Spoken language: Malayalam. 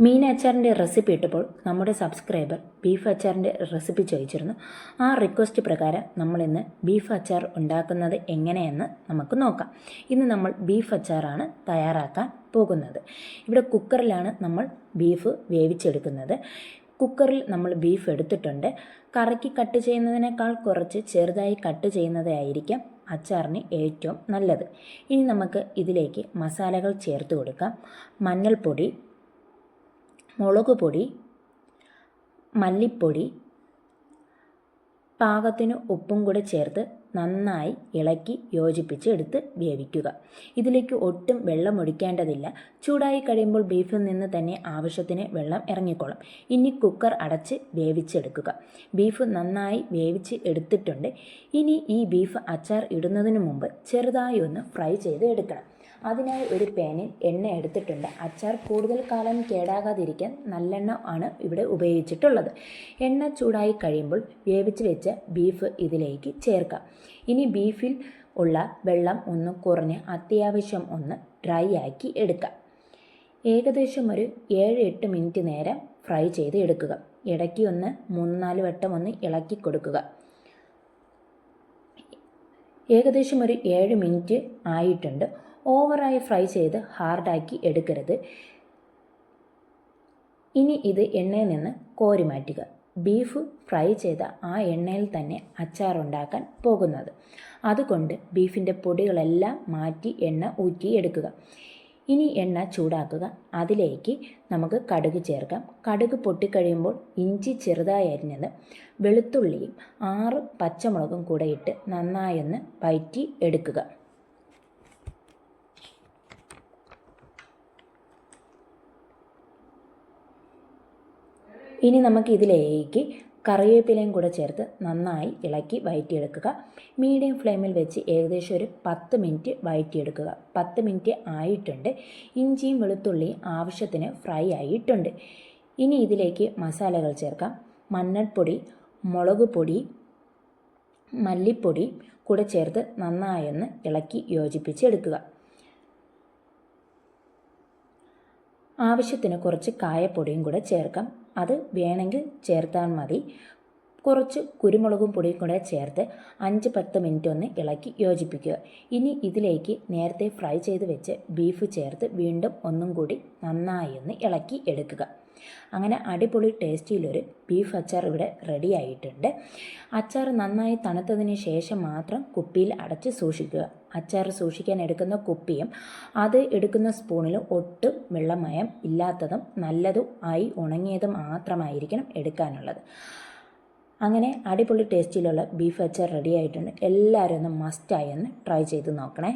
മീൻ അച്ചാറിൻ്റെ റെസിപ്പി ഇട്ടപ്പോൾ നമ്മുടെ സബ്സ്ക്രൈബർ ബീഫ് അച്ചാറിൻ്റെ റെസിപ്പി ചോദിച്ചിരുന്നു. ആ റിക്വസ്റ്റ് പ്രകാരം നമ്മളിന്ന് ബീഫ് അച്ചാർ ഉണ്ടാക്കുന്നത് എങ്ങനെയെന്ന് നമുക്ക് നോക്കാം. ഇന്ന് നമ്മൾ ബീഫ് അച്ചാറാണ് തയ്യാറാക്കാൻ പോകുന്നത്. ഇവിടെ കുക്കറിലാണ് നമ്മൾ ബീഫ് വേവിച്ചെടുക്കുന്നത്. കുക്കറിൽ നമ്മൾ ബീഫ് എടുത്തിട്ടുണ്ട്. കറിക്ക് കട്ട് ചെയ്യുന്നതിനേക്കാൾ കുറച്ച് ചെറുതായി കട്ട് ചെയ്യുന്നതായിരിക്കും അച്ചാറിന് ഏറ്റവും നല്ലത്. ഇനി നമുക്ക് ഇതിലേക്ക് മസാലകൾ ചേർത്ത് കൊടുക്കാം. മഞ്ഞൾപ്പൊടി, മുളക് പൊടി, മല്ലിപ്പൊടി, പാകത്തിന് ഉപ്പും കൂടെ ചേർത്ത് നന്നായി ഇളക്കി യോജിപ്പിച്ച് എടുത്ത് വേവിക്കുക. ഇതിലേക്ക് ഒട്ടും വെള്ളം ഒഴിക്കേണ്ടതില്ല. ചൂടായി കഴിയുമ്പോൾ ബീഫിൽ നിന്ന് തന്നെ ആവശ്യത്തിന് വെള്ളം ഇറങ്ങിക്കോളും. ഇനി കുക്കർ അടച്ച് വേവിച്ചെടുക്കുക. ബീഫ് നന്നായി വേവിച്ച് എടുത്തിട്ടുണ്ട്. ഇനി ഈ ബീഫ് അച്ചാർ ഇടുന്നതിന് മുമ്പ് ചെറുതായി ഒന്ന് ഫ്രൈ ചെയ്ത് എടുക്കണം. അതിനായി ഒരു പാനിൽ എണ്ണ എടുത്തിട്ടുണ്ട്. അച്ചാർ കൂടുതൽ കാലം കേടാകാതിരിക്കാൻ നല്ലെണ്ണ ആണ് ഇവിടെ ഉപയോഗിച്ചിട്ടുള്ളത്. എണ്ണ ചൂടായി കഴിയുമ്പോൾ വേവിച്ച് വെച്ച ബീഫ് ഇതിലേക്ക് ചേർക്കാം. ഇനി ബീഫിൽ ഉള്ള വെള്ളം ഒന്ന് കുറഞ്ഞ് അത്യാവശ്യം ഒന്ന് ഡ്രൈ ആക്കി എടുക്കാം. ഏകദേശം ഒരു 7-8 മിനിറ്റ് നേരം ഫ്രൈ ചെയ്ത് എടുക്കുക. ഇടയ്ക്ക് ഒന്ന് 3-4 വട്ടം ഒന്ന് ഇളക്കി കൊടുക്കുക. ഏകദേശം ഒരു 7 മിനിറ്റ് ആയിട്ടുണ്ട്. ഓവറായി ഫ്രൈ ചെയ്ത് ഹാർഡാക്കി എടുക്കരുത്. ഇനി ഇത് എണ്ണയിൽ നിന്ന് കോരി മാറ്റുക. ബീഫ് ഫ്രൈ ചെയ്ത ആ എണ്ണയിൽ തന്നെ അച്ചാർ ഉണ്ടാക്കാൻ പോകുന്നത്. അതുകൊണ്ട് ബീഫിൻ്റെ പൊടികളെല്ലാം മാറ്റി എണ്ണ ഊറ്റിയെടുക്കുക. ഇനി എണ്ണ ചൂടാക്കുക. അതിലേക്ക് നമുക്ക് കടുക് ചേർക്കാം. കടുക് പൊട്ടിക്കഴിയുമ്പോൾ ഇഞ്ചി ചെറുതായി അരിഞ്ഞത്, വെളുത്തുള്ളിയും 6 പച്ചമുളകും കൂടെ ഇട്ട് നന്നായൊന്ന് വഴറ്റി എടുക്കുക. ഇനി നമുക്ക് ഇതിലേക്ക് കറിവേപ്പിലയും കൂടെ ചേർത്ത് നന്നായി ഇളക്കി വഴറ്റിയെടുക്കുക. മീഡിയം ഫ്ലെയിമിൽ വെച്ച് ഏകദേശം ഒരു 10 മിനിറ്റ് വഴറ്റിയെടുക്കുക. 10 മിനിറ്റ് ആയിട്ടുണ്ട്. ഇഞ്ചിയും വെളുത്തുള്ളിയും ആവശ്യത്തിന് ഫ്രൈ ആയിട്ടുണ്ട്. ഇനി ഇതിലേക്ക് മസാലകൾ ചേർക്കാം. മഞ്ഞൾപ്പൊടി, മുളക് പൊടി, മല്ലിപ്പൊടി കൂടെ ചേർത്ത് നന്നായൊന്ന് ഇളക്കി യോജിപ്പിച്ചെടുക്കുക. ആവശ്യത്തിന് കുറച്ച് കായപ്പൊടിയും കൂടെ ചേർക്കാം. അത് വേണമെങ്കിൽ ചേർത്താൽ മതി. കുറച്ച് കുരുമുളകും പൊടിയും കൂടെ ചേർത്ത് 5-10 മിനിറ്റ് ഒന്ന് ഇളക്കി യോജിപ്പിക്കുക. ഇനി ഇതിലേക്ക് നേരത്തെ ഫ്രൈ ചെയ്ത് വെച്ച് ബീഫ് ചേർത്ത് വീണ്ടും ഒന്നും കൂടി നന്നായി ഒന്ന് ഇളക്കി എടുക്കുക. അങ്ങനെ അടിപൊളി ടേസ്റ്റിയിലൊരു ബീഫ് അച്ചാർ ഇവിടെ റെഡി ആയിട്ടുണ്ട്. അച്ചാർ നന്നായി തണുത്തതിന് ശേഷം മാത്രം കുപ്പിയിൽ അടച്ച് സൂക്ഷിക്കുക. അച്ചാർ സൂക്ഷിക്കാൻ എടുക്കുന്ന കുപ്പിയും അത് എടുക്കുന്ന സ്പൂണിലും ഒട്ടും വെള്ളമയം ഇല്ലാത്തതും നല്ലതും ആയി ഉണങ്ങിയതും മാത്രമായിരിക്കണം എടുക്കാനുള്ളത്. അങ്ങനെ അടിപൊളി ടേസ്റ്റിലുള്ള ബീഫ് അച്ചാർ റെഡി ആയിട്ടുണ്ട്. എല്ലാവരും ഒന്ന് മസ്റ്റായി ഒന്ന് ട്രൈ ചെയ്ത് നോക്കണേ.